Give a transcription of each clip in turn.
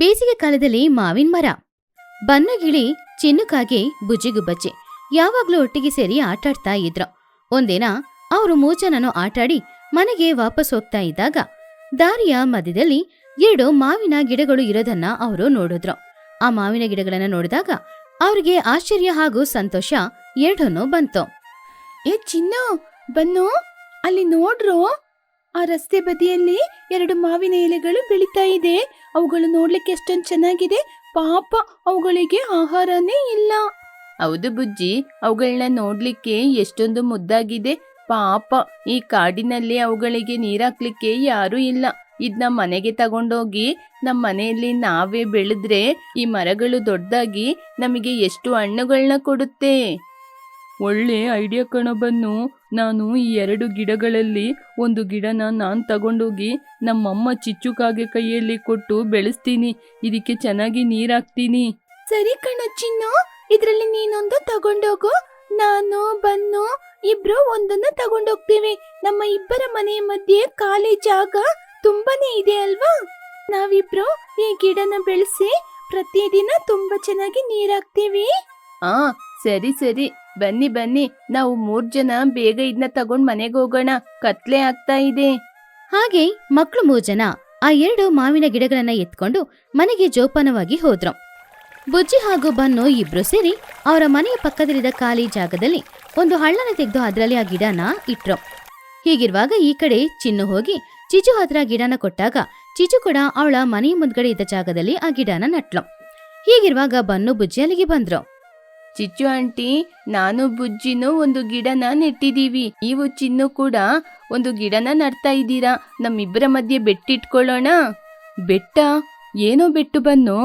ಬೇಸಿಗೆ ಕಾಲದಲ್ಲಿ ಮಾವಿನ ಮರ. ಬನ್ನಗಿಳಿ, ಚಿನ್ನುಕಾಗೆ, ಬುಜ್ಜಿಗುಬ್ಬಚ್ಚಿ ಯಾವಾಗ್ಲೂ ಒಟ್ಟಿಗೆ ಸೇರಿ ಆಟಾಡ್ತಾ ಇದ್ರು. ಒಂದಿನ ಅವರು ಮೂರ್ಜನನು ಆಟಾಡಿ ಮನೆಗೆ ವಾಪಸ್ ಹೋಗ್ತಾ ಇದ್ದಾಗ ದಾರಿಯ ಮಧ್ಯದಲ್ಲಿ 2 ಮಾವಿನ ಗಿಡಗಳು ಇರೋದನ್ನ ಅವರು ನೋಡಿದ್ರು. ಆ ಮಾವಿನ ಗಿಡಗಳನ್ನ ನೋಡಿದಾಗ ಅವ್ರಿಗೆ ಆಶ್ಚರ್ಯ ಹಾಗೂ ಸಂತೋಷ ಎರಡನ್ನೂ ಬಂತು. ಏ ಚಿನ್ನು, ಬನ್ನು ಅಲ್ಲಿ ನೋಡ್ರು, ಆ ರಸ್ತೆ ಬದಿಯಲ್ಲಿ 2 ಮಾವಿನ ಎಲೆಗಳು ಬೆಳೀತಾ ಇದೆ. ಅವುಗಳು ನೋಡ್ಲಿಕ್ಕೆ ಎಷ್ಟೊಂದು ಚೆನ್ನಾಗಿದೆ. ಪಾಪ, ಅವುಗಳಿಗೆ ಆಹಾರನೇ ಇಲ್ಲ. ಹೌದು ಬುಜ್ಜಿ, ಅವುಗಳನ್ನ ನೋಡ್ಲಿಕ್ಕೆ ಎಷ್ಟೊಂದು ಮುದ್ದಾಗಿದೆ. ಪಾಪ, ಈ ಕಾಡಿನಲ್ಲಿ ಅವುಗಳಿಗೆ ನೀರಾಕ್ಲಿಕ್ಕೆ ಯಾರೂ ಇಲ್ಲ. ಇದ್ನ ಮನೆಗೆ ತಗೊಂಡೋಗಿ ನಮ್ಮ ಮನೆಯಲ್ಲಿ ನಾವೇ ಬೆಳೆದ್ರೆ ಈ ಮರಗಳು ದೊಡ್ಡದಾಗಿ ನಮಗೆ ಎಷ್ಟು ಹಣ್ಣುಗಳನ್ನ ಕೊಡುತ್ತೆ. ಒಳ್ಳೆ ಐಡಿಯಾ ಕಣ ಬನ್ನು. ನಾನು ಈ 2 ಗಿಡಗಳಲ್ಲಿ ಒಂದು ಗಿಡನ ನಾನು ತಗೊಂಡೋಗಿ ನಮ್ಮಮ್ಮ ಚಿಚ್ಚುಕಾಗೆ ಕೈಯಲ್ಲಿ ಕೊಟ್ಟು ಬೆಳೆಸ್ತೀನಿ. ಇದಕ್ಕೆ ಚೆನ್ನಾಗಿ ನೀರಾಕ್ತೀನಿ. ಸರಿ ಕಣ ಚಿನ್ನು, ಇದ್ರಲ್ಲಿ ನೀನೊಂದು ತಗೊಂಡೋಗು, ನಾನು ಬನ್ನು ಇಬ್ರು ಒಂದನ್ನ ತಗೊಂಡೋಗ್ತೀವಿ. ನಮ್ಮ ಇಬ್ಬರ ಮನೆಯ ಮಧ್ಯೆ ಖಾಲಿ ಜಾಗ ತುಂಬಾನೇ ಇದೆ ಅಲ್ವಾ? ನಾವಿಬ್ರು ಈ ಗಿಡನ ಬೆಳೆಸಿ ಪ್ರತಿದಿನ ತುಂಬಾ ಚೆನ್ನಾಗಿ ನೀರಾಕ್ತೀವಿ. ಸರಿ ಸರಿ, ಬನ್ನಿ ಬನ್ನಿ, ನಾವು 3 ಜನ ಬೇಗ ಇದನ್ನ ತಗೊಂಡ್ ಮನೆಗೆ ಹೋಗೋಣ. ಕತ್ಲೆ ಆಗ್ತಾ ಇದೆ. ಹಾಗೆ ಮಕ್ಕಳು 3 ಜನ ಆ 2 ಮಾವಿನ ಗಿಡಗಳನ್ನ ಎತ್ಕೊಂಡು ಮನೆಗೆ ಜೋಪಾನವಾಗಿ ಹೋದ್ರು. ಬುಜ್ಜಿ ಹಾಗೂ ಬನ್ನು ಇಬ್ರು ಸೇರಿ ಅವರ ಮನೆಯ ಪಕ್ಕದಲ್ಲಿದ್ದ ಖಾಲಿ ಜಾಗದಲ್ಲಿ ಒಂದು ಹಳ್ಳನ ತೆಗೆದು ಅದರಲ್ಲಿ ಆ ಗಿಡನ ಇಟ್ರು. ಹೀಗಿರುವಾಗ ಈ ಕಡೆ ಚಿನ್ನು ಹೋಗಿ ಚಿಚು ಹತ್ರ ಗಿಡನ ಕೊಟ್ಟಾಗ ಚಿಚು ಕೂಡ ಅವಳ ಮನೆಯ ಮುಂದ್ಗಡೆ ಇದ್ದ ಜಾಗದಲ್ಲಿ ಆ ಗಿಡನ ನಟ್ಲು. ಹೀಗಿರುವಾಗ ಬನ್ನು ಬುಜ್ಜಿ ಅಲ್ಲಿಗೆ ಬಂದ್ರು. ಚಿಚ್ಚು ಆಂಟಿ, ನಾನು ಬುಜ್ಜಿನೂ ಒಂದು ಗಿಡನ ನೆಟ್ಟಿದೀವಿ. ನೀವು ಚಿನ್ನು ಕೂಡ ಒಂದು ಗಿಡನ ನಡ್ತಾ ಇದ್ದೀರಾ. ನಮ್ಮಿಬ್ಬರ ಮಧ್ಯೆ ಬೆಟ್ಟಿಟ್ಕೊಳ್ಳೋಣ. ಬೆಟ್ಟ? ಏನೋ ಬೆಟ್ಟು ಬನ್ನು?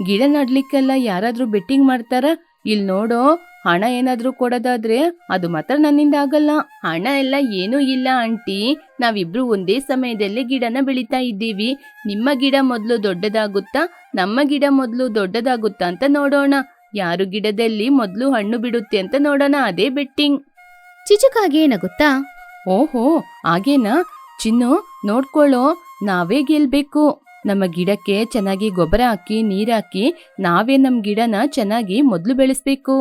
ಗಿಡ ನಡ್ಲಿಕ್ಕೆಲ್ಲ ಯಾರಾದ್ರೂ ಬೆಟ್ಟಿಂಗ್ ಮಾಡ್ತಾರ? ಇಲ್ಲಿ ನೋಡೋ, ಹಣ ಏನಾದ್ರೂ ಕೊಡೋದಾದ್ರೆ ಅದು ಮಾತ್ರ ನನ್ನಿಂದ ಆಗಲ್ಲ. ಹಣ ಎಲ್ಲ ಏನೂ ಇಲ್ಲ ಆಂಟಿ. ನಾವಿಬ್ರು ಒಂದೇ ಸಮಯದಲ್ಲಿ ಗಿಡನ ಬೆಳಿತಾ ಇದ್ದೀವಿ. ನಿಮ್ಮ ಗಿಡ ಮೊದಲು ದೊಡ್ಡದಾಗುತ್ತಾ, ನಮ್ಮ ಗಿಡ ಮೊದಲು ದೊಡ್ಡದಾಗುತ್ತಾ ಅಂತ ನೋಡೋಣ. ಯಾರು ಗಿಡದಲ್ಲಿ ಮೊದಲು ಹಣ್ಣು ಬಿಡುತ್ತೆ ಅಂತ ನೋಡೋಣ. ಅದೇ ಬೆಟ್ಟಿಂಗ್. ಚಿಚುಕಾಗೆ ನಗುತ್ತಾ, ಓಹೋ ಹಾಗೇನಾ? ಚಿನ್ನು, ನೋಡ್ಕೊಳ್ಳೋ, ನಾವೇ ಗೆಲ್ಬೇಕು. ನಮ್ಮ ಗಿಡಕ್ಕೆ ಚೆನ್ನಾಗಿ ಗೊಬ್ಬರ ಹಾಕಿ ನೀರಾಕಿ ನಾವೇ ನಮ್ ಗಿಡನ ಚೆನ್ನಾಗಿ ಮೊದ್ಲು ಬೆಳೆಸ್ಬೇಕು.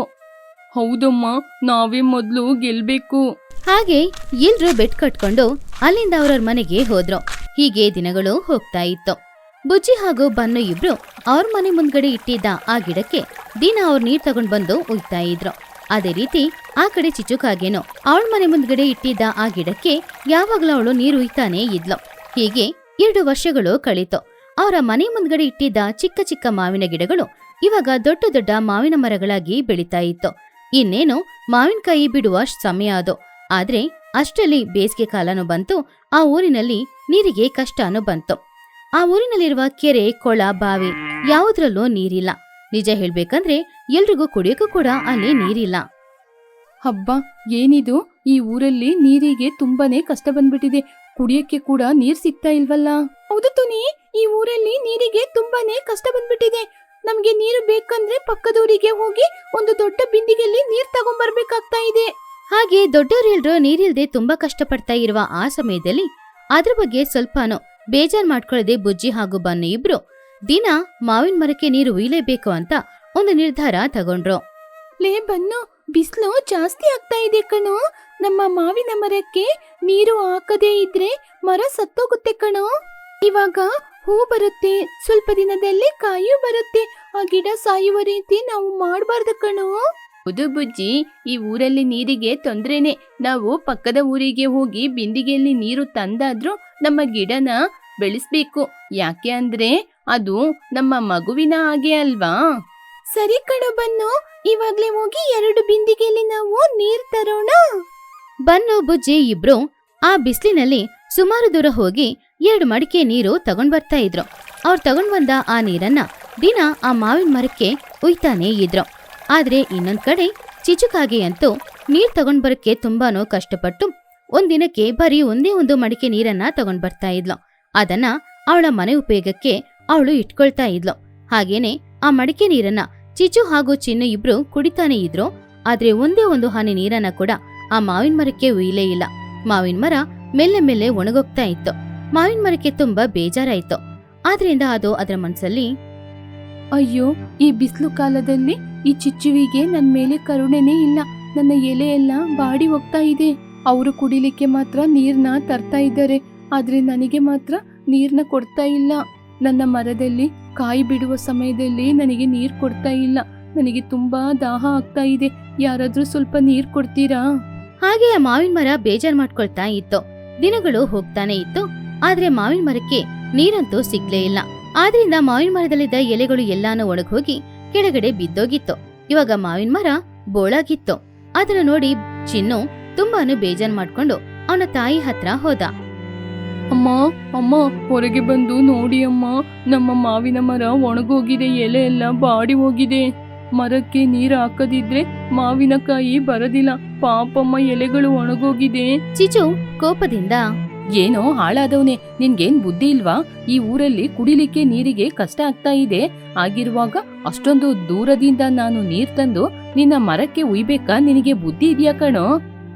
ಹೌದಮ್ಮ, ನಾವೇ ಮೊದ್ಲು ಗೆಲ್ಬೇಕು. ಹಾಗೆ ಎಲ್ರೂ ಬೆಟ್ ಕಟ್ಕೊಂಡು ಅಲ್ಲಿಂದ ಅವ್ರವ್ರ ಮನೆಗೆ ಹೋದ್ರು. ಹೀಗೆ ದಿನಗಳು ಹೋಗ್ತಾ ಇತ್ತು. ಬುಜ್ಜಿ ಹಾಗೂ ಬನ್ನು ಇಬ್ರು ಅವ್ರ ಮನೆ ಮುಂದ್ಗಡೆ ಇಟ್ಟಿದ್ದ ಆ ಗಿಡಕ್ಕೆ ದಿನ ಅವ್ರ ನೀರ್ ತಗೊಂಡ್ ಬಂದು ಉಯ್ತಾ ಇದ್ರು. ಅದೇ ರೀತಿ ಆ ಕಡೆ ಚಿಚುಕಾಗೇನೋ ಅವಳ ಮನೆ ಮುಂದ್ಗಡೆ ಇಟ್ಟಿದ್ದ ಆ ಗಿಡಕ್ಕೆ ಯಾವಾಗ್ಲೂ ಅವಳು ನೀರು ಉಯ್ತಾನೇ ಇದ್ಲು. ಹೀಗೆ 2 ವರ್ಷಗಳು ಕಳೀತು. ಅವರ ಮನೆ ಮುಂದ್ಗಡೆ ಇಟ್ಟಿದ್ದ ಚಿಕ್ಕ ಚಿಕ್ಕ ಮಾವಿನ ಗಿಡಗಳು ಇವಾಗ ದೊಡ್ಡ ದೊಡ್ಡ ಮಾವಿನ ಮರಗಳಾಗಿ ಬೆಳೀತಾ ಇತ್ತು. ಇನ್ನೇನು ಮಾವಿನಕಾಯಿ ಬಿಡುವ ಸಮಯ ಅದು. ಆದ್ರೆ ಅಷ್ಟರಲ್ಲಿ ಬೇಸಿಗೆ ಕಾಲನೂ ಬಂತು. ಆ ಊರಿನಲ್ಲಿ ನೀರಿಗೆ ಕಷ್ಟನೂ ಬಂತು. ಆ ಊರಿನಲ್ಲಿರುವ ಕೆರೆ, ಕೊಳ, ಬಾವಿ ಯಾವುದ್ರಲ್ಲೂ ನೀರಿಲ್ಲ. ನಿಜ ಹೇಳ್ಬೇಕಂದ್ರೆ ಎಲ್ರಿಗೂ ಕುಡಿಯೋಕ್ಕೂ ಕೂಡ ಅಲ್ಲಿ ನೀರಿಲ್ಲ. ಹಬ್ಬ, ಏನಿದು? ಈ ಊರಲ್ಲಿ ನೀರಿಗೆ ತುಂಬಾನೇ ಕಷ್ಟ ಬಂದ್ಬಿಟ್ಟಿದೆ. ಕುಡಿಯಕ್ಕೆ ಕೂಡ ನೀರ್ ಸಿಗ್ತಾ ಇಲ್ವಲ್ಲ? ಹೌದು ತುನಿ, ಈ ಊರಲ್ಲಿ ನೀರಿಗೆ ತುಂಬಾನೇ ಕಷ್ಟ ಬಂದ್ಬಿಟ್ಟಿದೆ. ನಮ್ಗೆ ನೀರು ಬೇಕಂದ್ರೆ ಪಕ್ಕದೂರಿಗೆ ಹೋಗಿ ಒಂದು ದೊಡ್ಡ ಬಿಂದಿಗೆಯಲ್ಲಿ ನೀರ್ ತಗೊಂಡ್ಬರ್ಬೇಕಾಗ್ತಾ ಇದೆ. ಹಾಗೆ ದೊಡ್ಡವರೆಲ್ಲರೂ ನೀರಿಲ್ದೆ ತುಂಬಾ ಕಷ್ಟಪಡ್ತಾ ಇರುವ ಆ ಸಮಯದಲ್ಲಿ ಅದ್ರ ಬಗ್ಗೆ ಸ್ವಲ್ಪನೂ ಬೇಜಾರ್ ಮಾಡ್ಕೊಳ್ಳದೆ ಬುಜ್ಜಿ ಹಾಗೂ ಬನ್ನು ಇಬ್ರು ದಿನ ಮಾವಿನ ಮರಕ್ಕೆ ನೀರು ಉಯ್ಲೇಬೇಕು ಅಂತ ಒಂದು ನಿರ್ಧಾರ ತಗೊಂಡ್ರು. ಲೇ ಬನ್ನು, ಬಿಸಿಲು ಜಾಸ್ತಿ ಆಗ್ತಾ ಇದೆ ಕಣೋ. ನಮ್ಮ ಮಾವಿನ ಮರಕ್ಕೆ ನೀರು ಹಾಕದೇ ಇದ್ರೆ ಮರ ಸತ್ತೋಗುತ್ತೆ ಕಣೋ. ಇವಾಗ ಹೂ ಬರುತ್ತೆ, ಸ್ವಲ್ಪ ದಿನದಲ್ಲಿ ಕಾಯು ಬರುತ್ತೆ. ಆ ಗಿಡ ಸಾಯುವ ರೀತಿ ನಾವು ಮಾಡಬಾರ್ದು ಕಣೋ. ಹೌದು ಬುಜ್ಜಿ, ಈ ಊರಲ್ಲಿ ನೀರಿಗೆ ತೊಂದ್ರೆನೆ. ನಾವು ಪಕ್ಕದ ಊರಿಗೆ ಹೋಗಿ ಬಿಂದಿಗೆಯಲ್ಲಿ ನೀರು ತಂದಾದ್ರೂ ನಮ್ಮ ಗಿಡನ ಬೆಳೆಸ್ಬೇಕು. ಯಾಕೆ ಅಂದ್ರೆ ಅದು ನಮ್ಮ ಮಗುವಿನ ಹಾಗೆ ಅಲ್ವಾ? ಸರಿ ಕಣೋ ಬನ್ನು, ಇವಾಗ್ಲೇ ಹೋಗಿ 2 ಬಿಂದಿಗೆಯಲ್ಲಿ ನಾವು ನೀರ್ ತರೋಣ. ಬನ್ನು ಬುಜ್ಜಿ ಇಬ್ರು ಆ ಬಿಸಿಲಿನಲ್ಲಿ ಸುಮಾರು ದೂರ ಹೋಗಿ 2 ಮಡಿಕೆ ನೀರು ತಗೊಂಡ್ ಬರ್ತಾ ಇದ್ರು. ಅವ್ರು ತಗೊಂಡ್ ಬಂದ ಆ ನೀರನ್ನ ದಿನ ಆ ಮಾವಿನ ಮರಕ್ಕೆ ಉಯ್ತಾನೇ ಇದ್ರು. ಆದ್ರೆ ಇನ್ನೊಂದ್ ಕಡೆ ಚಿಚುಕಾಗೆ ಅಂತೂ ನೀರ್ ತಗೊಂಡ್ ಬರಕ್ಕೆ ತುಂಬಾನು ಕಷ್ಟಪಟ್ಟು ಒಂದಿನಕ್ಕೆ ಬರೀ ಒಂದೇ ಒಂದು ಮಡಿಕೆ ನೀರನ್ನ ತಗೊಂಡ್ ಬರ್ತಾ ಇದ್ಲು. ಅದನ್ನ ಅವಳ ಮನೆ ಉಪಯೋಗಕ್ಕೆ ಅವಳು ಇಟ್ಕೊಳ್ತಾ ಇದ್ಲು. ಹಾಗೇನೆ ಆ ಮಡಿಕೆ ನೀರನ್ನ ಚಿಚು ಹಾಗೂ ಚಿನ್ನು ಇಬ್ರು ಕುಡಿತಾನೆ ಇದ್ರು. ಆದ್ರೆ ಒಂದೇ ಒಂದು ಹನಿ ನೀರನ್ನ ಕೂಡ ಆ ಮಾವಿನ ಮರಕ್ಕೆ ಉಯ್ಲೇ ಇಲ್ಲ. ಮಾವಿನ ಮರ ಮೆಲ್ಲೆ ಮೆಲ್ಲೆ ಒಣಗೋಗ್ತಾ ಇತ್ತು. ಮಾವಿನ ಮರಕ್ಕೆ ತುಂಬಾ ಬೇಜಾರಾಯ್ತು. ಆದ್ರಿಂದ ಅದು ಅದರ ಮನ್ಸಲ್ಲಿ, ಅಯ್ಯೋ, ಈ ಬಿಸಿಲು ಕಾಲದಲ್ಲಿ ಈ ಚಿಚ್ಚುವಿಗೆ ನನ್ ಮೇಲೆ ಕರುಣೆನೇ ಇಲ್ಲ. ನನ್ನ ಎಲೆ ಎಲ್ಲ ಬಾಡಿ ಹೋಗ್ತಾ ಇದೆ. ಅವರು ಕುಡಿಲಿಕ್ಕೆ ಮಾತ್ರ ನೀರ್ನ ತರ್ತಾ ಇದ್ದಾರೆ, ಆದ್ರೆ ನನಗೆ ಮಾತ್ರ ನೀರ್ನ ಕೊಡ್ತಾ ಇಲ್ಲ. ನನ್ನ ಮರದಲ್ಲಿ ಕಾಯಿ ಬಿಡುವ ಸಮಯದಲ್ಲಿ ನನಗೆ ನೀರ್ ಕೊಡ್ತಾ ಇಲ್ಲ. ನನಗೆ ತುಂಬಾ ದಾಹ ಆಗ್ತಾ ಇದೆ. ಯಾರಾದ್ರೂ ಸ್ವಲ್ಪ ನೀರ್ ಕೊಡ್ತೀರಾ? ಹಾಗೆ ಆ ಮಾವಿನ ಮರ ಬೇಜಾರ್ ಮಾಡ್ಕೊಳ್ತಾ ಇತ್ತು. ದಿನಗಳು ಹೋಗ್ತಾನೆ ಇತ್ತು, ಆದ್ರೆ ಮಾವಿನ ಮರಕ್ಕೆ ನೀರಂತೂ ಸಿಗ್ಲೇ ಇಲ್ಲ. ಆದ್ರಿಂದ ಮಾವಿನ ಮರದಲ್ಲಿದ್ದ ಎಲೆಗಳು ಎಲ್ಲಾನು ಒಣಗೋಗಿ ಕೆಳಗಡೆ ಬಿದ್ದೋಗಿತ್ತು. ಇವಾಗ ಮಾವಿನ ಮರ ಬೋಳಾಗಿತ್ತು. ಅದನ್ನು ನೋಡಿ ಚಿನ್ನು ತುಂಬಾನು ಬೇಜಾರ್ ಮಾಡ್ಕೊಂಡು ಅವನ ತಾಯಿ ಹತ್ರ ಹೋದ. ಅಮ್ಮ ಅಮ್ಮ, ಹೊರಗೆ ಬಂದು ನೋಡಿ ಅಮ್ಮ, ನಮ್ಮ ಮಾವಿನ ಮರ ಒಣಗೋಗಿದೆ, ಎಲೆ ಎಲ್ಲ ಬಾಡಿ ಹೋಗಿದೆ. ಮರಕ್ಕೆ ನೀರು ಹಾಕದಿದ್ರೆ ಮಾವಿನಕಾಯಿ ಬರದಿಲ್ಲ. ಪಾಪಮ್ಮ, ಎಲೆಗಳು ಒಣಗೋಗಿದೆ. ಚಿಚು ಕೋಪದಿಂದ, ಏನೋ ಹಾಳಾದವನೇ, ನಿನ್ಗೇನ್ ಬುದ್ಧಿ ಇಲ್ವಾ? ಈ ಊರಲ್ಲಿ ಕುಡಿಲಿಕ್ಕೆ ನೀರಿಗೆ ಕಷ್ಟ ಆಗ್ತಾ ಇದೆ. ಆಗಿರುವಾಗ ಅಷ್ಟೊಂದು ದೂರದಿಂದ ನಾನು ನೀರ್ ತಂದು ನಿನ್ನ ಮರಕ್ಕೆ ಉಯ್ಬೇಕಾ? ನಿನಗೆ ಬುದ್ಧಿ ಇದೆಯಾ ಕಣೋ?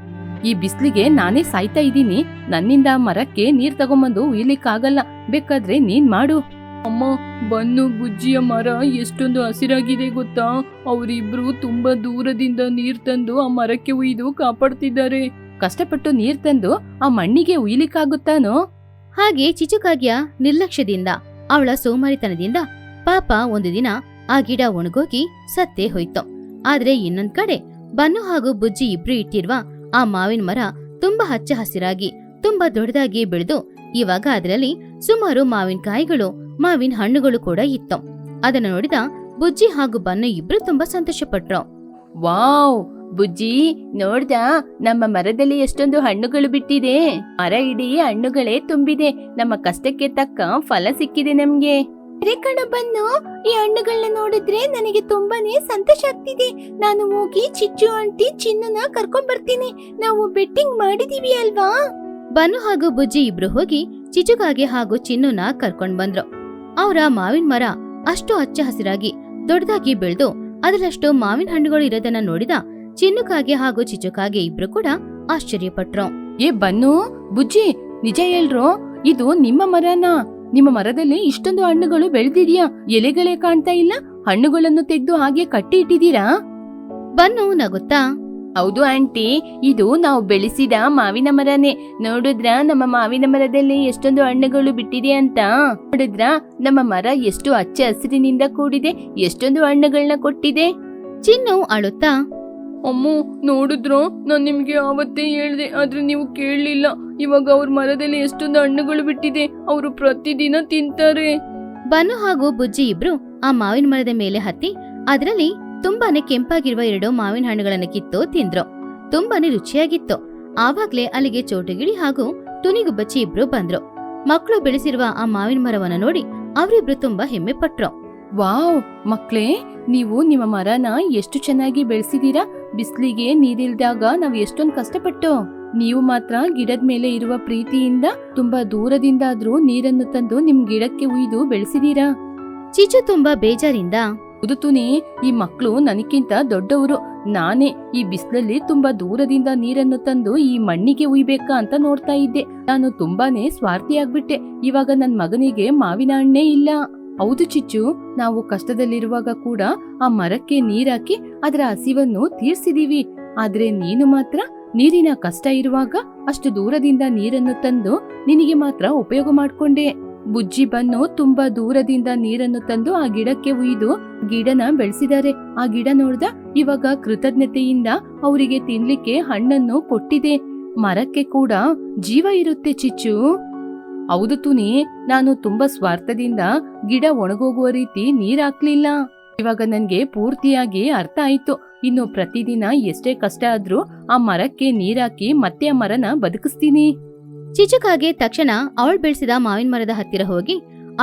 ಈ ಬಿಸ್ಲಿಗೆ ನಾನೇ ಸಾಯ್ತಾ ಇದ್ದೀನಿ. ನನ್ನಿಂದ ಮರಕ್ಕೆ ನೀರ್ ತಗೊಂಬಂದು ಉಯ್ಲಿಕ್ಕಾಗಲ್ಲ. ಬೇಕಾದ್ರೆ ನೀನ್ ಮಾಡು. ಅಮ್ಮ, ಬನ್ನು ಬುಜ್ಜಿಯ ಮರ ಎಷ್ಟೊಂದು ಹಸಿರಾಗಿದೆ ಗೊತ್ತಾ? ಅವರಿಬ್ರು ತುಂಬಾ ದೂರದಿಂದ ನೀರ್ ತಂದು ಆ ಮರಕ್ಕೆ ಉಯ್ದು ಕಾಪಾಡ್ತಿದ್ದಾರೆ. ಕಷ್ಟಪಟ್ಟು ನೀರ್ ತಂದು ಆ ಮಣ್ಣಿಗೆ ಉಯ್ಲಿಕ್ಕಾಗುತ್ತಾನೋ? ಹಾಗೆ ಚಿಚುಕಾಗ್ಯ ನಿರ್ಲಕ್ಷ್ಯದಿಂದ, ಅವಳ ಸೋಮಾರಿತನದಿಂದ ಪಾಪ ಒಂದು ದಿನ ಆ ಗಿಡ ಒಣಗೋಗಿ ಸತ್ತೇ ಹೋಯ್ತು. ಆದ್ರೆ ಇನ್ನೊಂದ್ ಕಡೆ ಬನ್ನು ಹಾಗೂ ಬುಜ್ಜಿ ಇಬ್ರು ಇಟ್ಟಿರುವ ಆ ಮಾವಿನ ಮರ ತುಂಬಾ ಹಚ್ಚ ಹಸಿರಾಗಿ ತುಂಬಾ ದೊಡ್ಡದಾಗಿ ಬೆಳೆದು ಇವಾಗ ಅದರಲ್ಲಿ ಸುಮಾರು ಮಾವಿನಕಾಯಿಗಳು, ಮಾವಿನ ಹಣ್ಣುಗಳು ಕೂಡ ಇತ್ತು. ಅದನ್ನು ನೋಡಿದ ಬುಜ್ಜಿ ಹಾಗೂ ಬನ್ನು ಇಬ್ರು ತುಂಬಾ ಸಂತೋಷ ಪಟ್ರು. ವಾವ್ ಬುಜ್ಜಿ, ನೋಡ್ದ ನಮ್ಮ ಮರದಲ್ಲಿ ಎಷ್ಟೊಂದು ಹಣ್ಣುಗಳು ಬಿಟ್ಟಿದೆ. ಮರ ಇಡೀ ಹಣ್ಣುಗಳೇ ತುಂಬಿದೆ. ನಮ್ಮ ಕಷ್ಟಕ್ಕೆ ತಕ್ಕ ಫಲ ಸಿಕ್ಕಿದೆ ನಮ್ಗೆ. ಬನ್ನು, ಈ ಹಣ್ಣುಗಳನ್ನ ನೋಡಿದ್ರೆ ನನಗೆ ತುಂಬಾನೇ ಸಂತೋಷ ಆಗ್ತಿದೆ. ನಾನು ಹೋಗಿ ಚಿಚ್ಚು ಆಂಟಿ ಚಿನ್ನನ ಕರ್ಕೊಂಡ್ ಬರ್ತೀನಿ. ನಾವು ಬೆಟ್ಟಿಂಗ್ ಮಾಡಿದೀವಿ ಅಲ್ವಾ? ಬನ್ನು ಹಾಗೂ ಬುಜ್ಜಿ ಇಬ್ರು ಹೋಗಿ ಚಿಚುಕಾಗೆ ಹಾಗೂ ಚಿನ್ನುನ ಕರ್ಕೊಂಡ್ ಬಂದ್ರು. ಅವರ ಮಾವಿನ ಮರ ಅಷ್ಟು ಹಚ್ಚ ಹಸಿರಾಗಿ ದೊಡ್ಡದಾಗಿ ಬೆಳೆದು ಅದರಷ್ಟು ಮಾವಿನ ಹಣ್ಣುಗಳು ಇರೋದನ್ನ ನೋಡಿದ ಚಿನ್ನುಕಾಗೆ ಹಾಗೂ ಚಿಚುಕಾಗೆ ಇಬ್ರು ಕೂಡ ಆಶ್ಚರ್ಯಪಟ್ರು. ಏ ಬನ್ನು, ಬುಜ್ಜಿ, ನಿಜ ಹೇಳ್ರೋ, ಇದು ನಿಮ್ಮ ಮರನ? ನಿಮ್ಮ ಮರದಲ್ಲಿ ಇಷ್ಟೊಂದು ಹಣ್ಣುಗಳು ಬೆಳೆದಿದ್ಯಾ? ಎಲೆಗಳೇ ಕಾಣ್ತಾ ಇಲ್ಲ. ಹಣ್ಣುಗಳನ್ನು ತೆಗೆದು ಹಾಗೆ ಕಟ್ಟಿ ಇಟ್ಟಿದ್ದೀರಾ? ಬನ್ನು ನಗುತ್ತಾ, ಹೌದು ಆಂಟಿ, ಇದು ನಾವು ಬೆಳೆಸಿದ ಮಾವಿನ ಮರನೇ. ನೋಡಿದ್ರ ನಮ್ಮ ಮಾವಿನ ಮರದಲ್ಲಿ ಎಷ್ಟೊಂದು ಹಣ್ಣುಗಳು ಬಿಟ್ಟಿದೆ ಅಂತ? ನೋಡಿದ್ರ ನಮ್ಮ ಮರ ಎಷ್ಟು ಹಚ್ಚ ಹಸಿರಿನಿಂದ ಕೂಡಿದೆ, ಎಷ್ಟೊಂದು ಹಣ್ಣುಗಳನ್ನ ಕೊಟ್ಟಿದೆ. ಚಿನ್ನು ಅಳುತ್ತಾ, ಅಮ್ಮ, ನೋಡಿದ್ರೋ, ನಾನ್ ನಿಮ್ಗೆ ಆವತ್ತೇ ಹೇಳ್ದೆ, ಆದ್ರೆ ನೀವು ಕೇಳಲಿಲ್ಲ. ಇವಾಗ ಅವ್ರ ಮರದಲ್ಲಿ ಎಷ್ಟೊಂದು ಹಣ್ಣುಗಳು ಬಿಟ್ಟಿದೆ. ಅವರು ಪ್ರತಿದಿನ ತಿಂತಾರೆ. ಬನ್ನು ಹಾಗೂ ಬುಜ್ಜಿ ಇಬ್ರು ಆ ಮಾವಿನ ಮರದ ಮೇಲೆ ಹತ್ತಿ ಅದರಲ್ಲಿ ತುಂಬಾನೇ ಕೆಂಪಾಗಿರುವ 2 ಮಾವಿನ ಹಣ್ಣುಗಳನ್ನ ಕಿತ್ತು ತಿಂದ್ರು. ತುಂಬಾನೇ ರುಚಿಯಾಗಿತ್ತು. ಆವಾಗ್ಲೇ ಅಲ್ಲಿಗೆ ಚೋಟುಗಿಳಿ ಹಾಗೂ ತುನಿಗುಬ್ಬಚ್ಚಿ ಇಬ್ರು ಬಂದ್ರು. ಮಕ್ಕಳು ಬೆಳೆಸಿರುವ ಆ ಮಾವಿನ ಮರವನ್ನ ನೋಡಿ ಅವರಿಬ್ರು ತುಂಬಾ ಹೆಮ್ಮೆ ಪಟ್ರು. ವಾವ್ ಮಕ್ಳೇ, ನೀವು ನಿಮ್ಮ ಮರನ ಎಷ್ಟು ಚೆನ್ನಾಗಿ ಬೆಳೆಸಿದೀರಾ. ಬಿಸ್ಲಿಗೆ ನೀರಿಲ್ದಾಗ ನಾವ್ ಎಷ್ಟೊಂದು ಕಷ್ಟಪಟ್ಟು, ನೀವು ಮಾತ್ರ ಗಿಡದ ಮೇಲೆ ಇರುವ ಪ್ರೀತಿಯಿಂದ ತುಂಬಾ ದೂರದಿಂದಾದ್ರೂ ನೀರನ್ನು ತಂದು ನಿಮ್ ಗಿಡಕ್ಕೆ ಉಯ್ದು ಬೆಳೆಸಿದೀರಾ. ಚಿಚು ತುಂಬಾ ಬೇಜಾರಿಂದ, ಉದುತುನಿ, ಈ ಮಕ್ಕಳು ನನಗಿಂತ ದೊಡ್ಡವರು. ನಾನೇ ಈ ಬಿಸಿಲಲ್ಲಿ ತುಂಬಾ ದೂರದಿಂದ ನೀರನ್ನು ತಂದು ಈ ಮಣ್ಣಿಗೆ ಉಯ್ಬೇಕಾ ಅಂತ ನೋಡ್ತಾ ಇದ್ದೆ. ನಾನು ತುಂಬಾನೇ ಸ್ವಾರ್ಥಿ ಆಗ್ಬಿಟ್ಟೆ. ಇವಾಗ ನನ್ ಮಗನಿಗೆ ಮಾವಿನ ಹಣ್ಣೇ ಇಲ್ಲ. ಹೌದು ಚಿಚ್ಚು, ನಾವು ಕಷ್ಟದಲ್ಲಿರುವಾಗ ಕೂಡ ಆ ಮರಕ್ಕೆ ನೀರಾಕಿ ಅದರ ಹಸಿವನ್ನು ತೀರ್ಸಿದೀವಿ. ಆದ್ರೆ ನೀನು ಮಾತ್ರ ನೀರಿನ ಕಷ್ಟ ಇರುವಾಗ ಅಷ್ಟು ದೂರದಿಂದ ನೀರನ್ನು ತಂದು ನಿನಗೆ ಮಾತ್ರ ಉಪಯೋಗ ಮಾಡ್ಕೊಂಡೆ. ಬುಜ್ಜಿ ಬನ್ನು ತುಂಬಾ ದೂರದಿಂದ ನೀರನ್ನು ತಂದು ಆ ಗಿಡಕ್ಕೆ ಉಯ್ದು ಗಿಡನ ಬೆಳೆಸಿದ್ದಾರೆ. ಆ ಗಿಡ ನೋಡ್ದ, ಇವಾಗ ಕೃತಜ್ಞತೆಯಿಂದ ಅವರಿಗೆ ತಿನ್ಲಿಕ್ಕೆ ಹಣ್ಣನ್ನು ಕೊಟ್ಟಿದೆ. ಮರಕ್ಕೆ ಕೂಡ ಜೀವ ಇರುತ್ತೆ ಚಿಚ್ಚು. ಹೌದು ತುನಿ, ನಾನು ತುಂಬಾ ಸ್ವಾರ್ಥದಿಂದ ಗಿಡ ಒಣಗೋಗುವ ರೀತಿ ನೀರ್ ಹಾಕ್ಲಿಲ್ಲ. ಇವಾಗ ನನ್ಗೆ ಪೂರ್ತಿಯಾಗಿ ಅರ್ಥ ಆಯ್ತು. ಇನ್ನು ಪ್ರತಿದಿನ ಎಷ್ಟೇ ಕಷ್ಟ ಆದ್ರೂ ಆ ಮರಕ್ಕೆ ನೀರಾಕಿ ಮತ್ತೆ ಆ ಮರನ ಬದುಕಿಸ್ತೀನಿ. ಚಿಚುಕಾಗೆ ತಕ್ಷಣ ಅವಳು ಬೆಳೆಸಿದ ಮಾವಿನ ಮರದ ಹತ್ತಿರ ಹೋಗಿ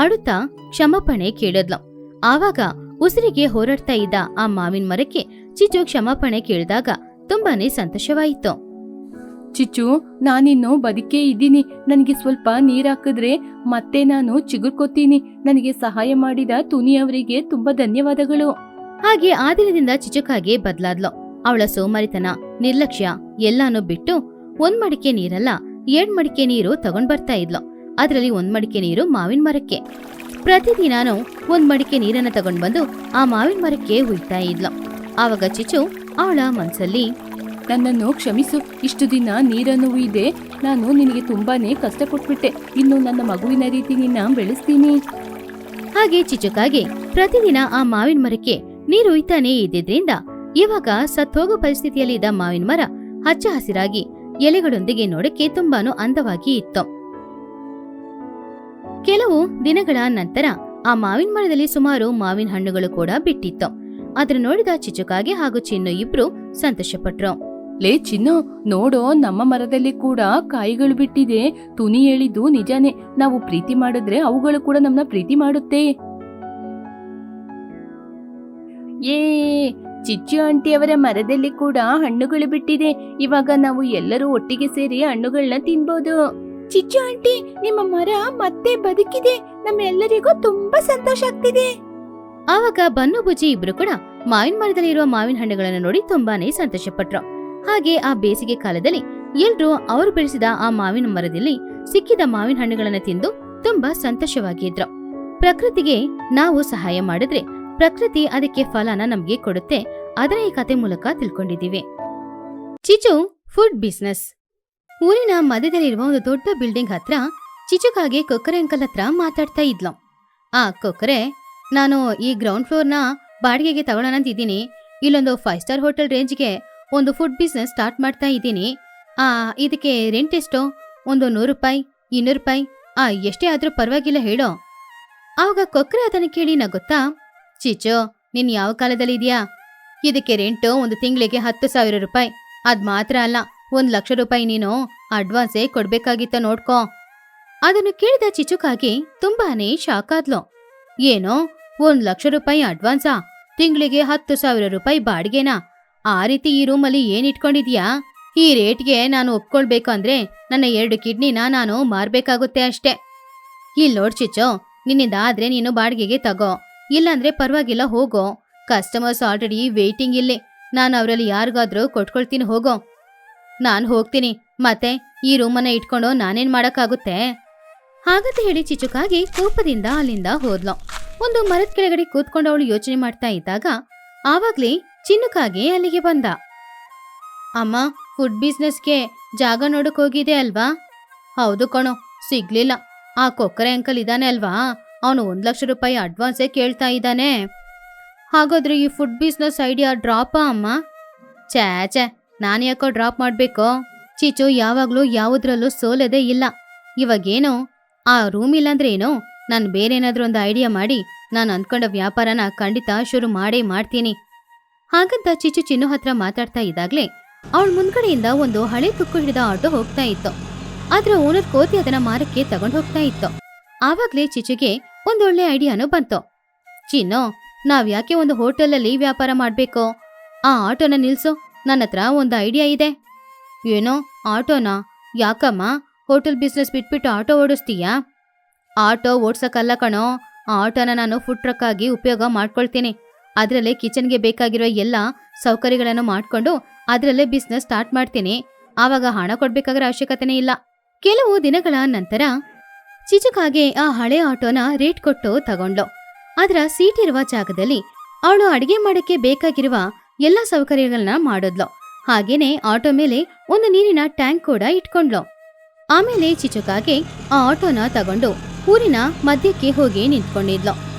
ಅಳುತ್ತಾ ಕ್ಷಮಾಪಣೆ ಕೇಳಿದ್ಲು. ಆವಾಗ ಉಸಿರಿಗೆ ಹೋರಾಡ್ತಾ ಇದ್ದ ಆ ಮಾವಿನ ಮರಕ್ಕೆ ಚಿಚು ಕ್ಷಮಾಪಣೆ ಕೇಳಿದಾಗ ತುಂಬಾನೇ ಸಂತೋಷವಾಯಿತು. ಚಿಚ್ಚು, ನಾನಿನ್ನು ಬದುಕೇ ಇದ್ದೀನಿ. ನನಗೆ ಸ್ವಲ್ಪ ನೀರಾಕಿದ್ರೆ ಮತ್ತೆ ನಾನು ಚಿಗುರ್ಕೋತೀನಿ. ನನಗೆ ಸಹಾಯ ಮಾಡಿದ ತುನಿಯವರಿಗೆ ತುಂಬಾ ಧನ್ಯವಾದಗಳು. ಹಾಗೆ ಆ ದಿನದಿಂದ ಚಿಚುಕಾಗೆ ಬದ್ಲಾದ್ಲು. ಅವಳ ಸೋಮಾರಿತನ, ನಿರ್ಲಕ್ಷ್ಯ ಎಲ್ಲಾನು ಬಿಟ್ಟು 1 ಮಡಿಕೆ ನೀರಲ್ಲ 2 ಮಡಿಕೆ ನೀರು ತಗೊಂಡ್ ಬರ್ತಾ ಇದ್ಲು. ಅದ್ರಲ್ಲಿ 1 ಮಡಿಕೆ ನೀರು ಮಾವಿನ ಮರಕ್ಕೆ. ಪ್ರತಿದಿನಾನು ಒಂದ್ ಮಡಿಕೆ ನೀರನ್ನ ತಗೊಂಡ್ ಬಂದು ಆ ಮಾವಿನ ಮರಕ್ಕೆ ಹುಯ್ತಾ ಇದ್ಲು. ಆವಾಗ ಚಿಚು ಅವಳ ಮನ್ಸಲ್ಲಿ, ನನ್ನನ್ನು ಕ್ಷಮಿಸು, ಇಷ್ಟು ದಿನ ನೀರನ್ನು ಉಯ್ದೆ ನಾನು ನಿನಗೆ ತುಂಬಾನೇ ಕಷ್ಟ ಕೊಟ್ಬಿಟ್ಟೆ. ಇನ್ನು ನನ್ನ ಮಗುವಿನ ರೀತಿ ನಿನ್ನ ಬೆಳೆಸ್ತೀನಿ. ಹಾಗೆ ಚಿಚುಕಾಗೆ ಪ್ರತಿದಿನ ಆ ಮಾವಿನ ಮರಕ್ಕೆ ನೀರು ಉಯ್ತಾನೇ ಇದ್ದಿದ್ರಿಂದ ಇವಾಗ ಸತ್ತೋಗೋ ಪರಿಸ್ಥಿತಿಯಲ್ಲಿ ಇದ್ದ ಮಾವಿನ ಮರ ಹಚ್ಚ ಹಸಿರಾಗಿ ಎಲೆಗಳೊಂದಿಗೆ ನೋಡಕ್ಕೆ ತುಂಬಾನು ಅಂದವಾಗಿ ಇತ್ತು. ಕೆಲವು ದಿನಗಳ ನಂತರ ಆ ಮಾವಿನ ಮರದಲ್ಲಿ ಸುಮಾರು ಮಾವಿನ ಹಣ್ಣುಗಳು ಕೂಡ ಬಿಟ್ಟಿತ್ತು. ಅದನ್ನು ನೋಡಿದ ಚಿಚುಕಾಗೆ ಹಾಗೂ ಚಿನ್ನು ಇಬ್ರು ಸಂತೋಷಪಟ್ರು. ಲೇ ಚಿನ್ನು, ನೋಡೋ, ನಮ್ಮ ಮರದಲ್ಲಿ ಕೂಡ ಕಾಯಿಗಳು ಬಿಟ್ಟಿದೆ. ತುನಿ ಹೇಳಿದ್ದು ನಿಜಾನೇ. ನಾವು ಪ್ರೀತಿ ಮಾಡಿದ್ರೆ ಅವುಗಳು ಕೂಡ ನಮ್ಮನ್ನ ಪ್ರೀತಿ ಮಾಡುತ್ತೆ. ಏ, ಚಿಚ್ಚು ಆಂಟಿ ಅವರ ಮರದಲ್ಲಿ ಕೂಡ ಹಣ್ಣುಗಳು ಬಿಟ್ಟಿದೆ. ಇವಾಗ ನಾವು ಎಲ್ಲರೂ ಒಟ್ಟಿಗೆ ಸೇರಿ ಹಣ್ಣುಗಳನ್ನ ತಿನ್ಬೋದು. ಚಿಚ್ಚು ಆಂಟಿ, ನಿಮ್ಮ ಮರ ಮತ್ತೆ ಬದುಕಿದೆ. ನಮ್ಮೆಲ್ಲರಿಗೂ ತುಂಬಾ ಸಂತೋಷ ಆಗ್ತಿದೆ. ಆವಾಗ ಬನ್ನು ಬುಜ್ಜಿ ಇಬ್ರು ಕೂಡ ಮಾವಿನ ಮರದಲ್ಲಿ ಇರುವ ಮಾವಿನ ಹಣ್ಣುಗಳನ್ನು ನೋಡಿ ತುಂಬಾನೇ ಸಂತೋಷಪಟ್ರು. ಹಾಗೆ ಆ ಬೇಸಿಗೆ ಕಾಲದಲ್ಲಿ ಎಲ್ರೂ ಅವರು ಬೆಳೆಸಿದ ಆ ಮಾವಿನ ಮರದಲ್ಲಿ ಸಿಕ್ಕಿದ ಮಾವಿನ ಹಣ್ಣುಗಳನ್ನು ತಿಂದು ತುಂಬಾ ಸಂತೋಷವಾಗಿದ್ರು. ಪ್ರಕೃತಿಗೆ ನಾವು ಸಹಾಯ ಮಾಡಿದ್ರೆ ಪ್ರಕೃತಿ ಅದಕ್ಕೆ ಫಲನ ನಮ್ಗೆ ಕೊಡುತ್ತೆ. ಅದರ ಈ ಕತೆ ಮೂಲಕ ತಿಳ್ಕೊಂಡಿದ್ದೀವಿ. Chichu food business. ಊರಿನ ಮಧ್ಯದಲ್ಲಿರುವ ಒಂದು ದೊಡ್ಡ ಬಿಲ್ಡಿಂಗ್ ಹತ್ರ ಚಿಚುಕಾಗೆ ಕೊಕ್ಕರೆ ಅಂಕಲ್ ಹತ್ರ ಮಾತಾಡ್ತಾ ಇದ್ಲು. ಆ ಕೊಕ್ಕರೆ, ನಾನು ಈ ಗ್ರೌಂಡ್ ಫ್ಲೋರ್ನ ಬಾಡಿಗೆಗೆ ತಗೊಳ್ಳೋಣಂತಿದ್ದೀನಿ. ಇಲ್ಲೊಂದು 5 ಸ್ಟಾರ್ ಹೋಟೆಲ್ ರೇಂಜ್ಗೆ ಒಂದು ಫುಡ್ ಬಿಸ್ನೆಸ್ ಸ್ಟಾರ್ಟ್ ಮಾಡ್ತಾ ಇದ್ದೀನಿ. ಇದಕ್ಕೆ ರೆಂಟ್ ಎಷ್ಟೋ? ಒಂದು 100 ರೂಪಾಯಿ, 200 ರೂಪಾಯಿ, ಎಷ್ಟೇ ಆದ್ರೂ ಪರವಾಗಿಲ್ಲ ಹೇಳೋ. ಆವಾಗ ಕೊಕ್ಕರೆ ಅದನ್ನು ಕೇಳಿ ನಗುತ್ತಾ, ಚಿಚು, ನೀನ್ ಯಾವ ಕಾಲದಲ್ಲಿ ಇದೆಯಾ? ಇದಕ್ಕೆ ರೆಂಟು ಒಂದು ತಿಂಗಳಿಗೆ 10,000 ರೂಪಾಯಿ. ಅದ್ ಮಾತ್ರ ಅಲ್ಲ, 1 ಲಕ್ಷ ರೂಪಾಯಿ ನೀನು ಅಡ್ವಾನ್ಸೇ ಕೊಡ್ಬೇಕಾಗಿತ್ತ ನೋಡ್ಕೋ. ಅದನ್ನು ಕೇಳಿದ ಚಿಚುಕಾಗಿ ತುಂಬಾನೇ ಶಾಕ್ ಆದ್ಲು. ಏನೋ 1 ಲಕ್ಷ ರೂಪಾಯಿ ಅಡ್ವಾನ್ಸಾ? ತಿಂಗಳಿಗೆ 10,000 ರೂಪಾಯಿ ಬಾಡಿಗೆನಾ? ಆ ರೀತಿ ಈ ರೂಮಲ್ಲಿ ಏನ್ ಇಟ್ಕೊಂಡಿದ್ಯಾ? ಈ ರೇಟ್ಗೆ ನಾನು ಒಪ್ಕೊಳ್ಬೇಕು ಅಂದ್ರೆ ನನ್ನ 2 ಕಿಡ್ನಿನ ನಾನು ಮಾರ್ಬೇಕಾಗುತ್ತೆ ಅಷ್ಟೇ. ಇಲ್ಲಿ ನೋಡ್ ಚಿಚ್ಚೋ, ನಿನ್ನಿಂದ ಆದ್ರೆ ನೀನು ಬಾಡಿಗೆಗೆ ತಗೋ, ಇಲ್ಲಾಂದ್ರೆ ಪರವಾಗಿಲ್ಲ ಹೋಗೋ. ಕಸ್ಟಮರ್ಸ್ ಆಲ್ರೆಡಿ ವೇಟಿಂಗ್ ಇಲ್ಲಿ. ನಾನು ಅವರಲ್ಲಿ ಯಾರಿಗಾದ್ರೂ ಕೊಟ್ಕೊಳ್ತೀನಿ, ಹೋಗೋ. ನಾನು ಹೋಗ್ತೀನಿ, ಮತ್ತೆ ಈ ರೂಮನ್ನ ಇಟ್ಕೊಂಡು ನಾನೇನ್ ಮಾಡಕ್ಕಾಗುತ್ತೆ? ಹಾಗಂತ ಹೇಳಿ ಚಿಚುಕಾಗಿ ಕೋಪದಿಂದ ಅಲ್ಲಿಂದ ಹೋದ್ಲು. ಒಂದು ಮರದ ಕೆಳಗಡೆ ಕೂತ್ಕೊಂಡು ಅವಳು ಯೋಚನೆ ಮಾಡ್ತಾ ಇದ್ದಾಗ ಆವಾಗ್ಲೇ ಚಿನ್ನುಕಾಗೆ ಅಲ್ಲಿಗೆ ಬಂದ. ಅಮ್ಮ, ಫುಡ್ ಬಿಸ್ನೆಸ್ಗೆ ಜಾಗ ನೋಡಕ್ ಹೋಗಿದೆ ಅಲ್ವಾ? ಹೌದು ಕಣೋ, ಸಿಗ್ಲಿಲ್ಲ. ಆ ಕೊಕ್ಕರೆ ಅಂಕಲ್ ಇದಾನೆ ಅಲ್ವಾ, ಅವನು 1 ಲಕ್ಷ ರೂಪಾಯಿ ಅಡ್ವಾನ್ಸೇ ಕೇಳ್ತಾ ಇದ್ದಾನೆ. ಹಾಗಾದ್ರೆ ಈ ಫುಡ್ ಬಿಸ್ನೆಸ್ ಐಡಿಯಾ ಡ್ರಾಪಾ ಅಮ್ಮ? ಛೇ, ನಾನು ಯಾಕೋ ಡ್ರಾಪ್ ಮಾಡ್ಬೇಕೋ? ಚೀಚು ಯಾವಾಗ್ಲೂ ಯಾವುದ್ರಲ್ಲೂ ಸೋಲದೇ ಇಲ್ಲ. ಇವಾಗೇನೋ ಆ ರೂಮ್ ಇಲ್ಲಾಂದ್ರೆ ಏನೋ, ನಾನು ಬೇರೆ ಏನಾದ್ರೂ ಒಂದು ಐಡಿಯಾ ಮಾಡಿ ನಾನು ಅಂದ್ಕೊಂಡ ವ್ಯಾಪಾರನ ಖಂಡಿತ ಶುರು ಮಾಡೇ ಮಾಡ್ತೀನಿ. ಹಾಗಂತ ಚಿಚು ಚಿನ್ನು ಹತ್ರ ಮಾತಾಡ್ತಾ ಇದ್ದಾಗ್ಲೇ ಅವಳ ಮುಂದ್ಗಡೆಯಿಂದ ಒಂದು ಹಳೆ ತುಕ್ಕು ಹಿಡಿದ ಆಟೋ ಹೋಗ್ತಾ ಇತ್ತು. ಆದ್ರೆ ಓನರ್ ಕೋತಿ ಅದನ್ನ ಮಾರಕ್ಕೆ ತಗೊಂಡ್ ಹೋಗ್ತಾ ಇತ್ತು. ಆವಾಗ್ಲೇ ಚಿಚುಗೆ ಒಂದೊಳ್ಳೆ ಐಡಿಯಾನು ಬಂತು. ಚಿನ್ನು, ನಾವ್ ಯಾಕೆ ಒಂದು ಹೋಟೆಲಲ್ಲಿ ವ್ಯಾಪಾರ ಮಾಡ್ಬೇಕು? ಆ ಆಟೋನ ನಿಲ್ಸು, ನನ್ನ ಹತ್ರ ಒಂದು ಐಡಿಯಾ ಇದೆ. ಏನೋ ಆಟೋನಾ? ಯಾಕಮ್ಮ ಹೋಟೆಲ್ ಬಿಸ್ನೆಸ್ ಬಿಟ್ಬಿಟ್ಟು ಆಟೋ ಓಡಿಸ್ತೀಯಾ? ಆಟೋ ಓಡ್ಸಕ್ಕಲ್ಲ ಕಣೋ, ಆ ಆಟೋನ ನಾನು ಫುಡ್ ಟ್ರಕ್ ಆಗಿ ಉಪಯೋಗ ಮಾಡ್ಕೊಳ್ತೀನಿ. ಅದರಲ್ಲೇ ಕಿಚನ್ಗೆ ಬೇಕಾಗಿರೋ ಎಲ್ಲ ಸೌಕರ್ಯಗಳನ್ನು ಮಾಡ್ಕೊಂಡು ಅದರಲ್ಲೇ ಬಿಸ್ನೆಸ್ ಸ್ಟಾರ್ಟ್ ಮಾಡ್ತೀನಿ. ಆವಾಗ ಹಣ ಕೊಡ್ಬೇಕಾಗಿರೋ ಅವಶ್ಯಕತೆನೇ ಇಲ್ಲ. ಕೆಲವು ದಿನಗಳ ನಂತರ ಚಿಚುಕಾಗೆ ಆ ಹಳೆ ಆಟೋನ ರೇಟ್ ಕೊಟ್ಟು ತಗೊಂಡ್ಲು. ಅದರ ಸೀಟ್ ಇರುವ ಜಾಗದಲ್ಲಿ ಅವಳು ಅಡಿಗೆ ಮಾಡಕ್ಕೆ ಬೇಕಾಗಿರುವ ಎಲ್ಲ ಸೌಕರ್ಯಗಳನ್ನ ಮಾಡಿದ್ಲು. ಹಾಗೇನೆ ಆಟೋ ಮೇಲೆ ಒಂದು ನೀರಿನ ಟ್ಯಾಂಕ್ ಕೂಡ ಇಟ್ಕೊಂಡ್ಲು. ಆಮೇಲೆ ಚಿಚುಕಾಗೆ ಆ ಆಟೋನ ತಗೊಂಡು ಊರಿನ ಮಧ್ಯಕ್ಕೆ ಹೋಗಿ ನಿಂತ್ಕೊಂಡಿದ್ಲು.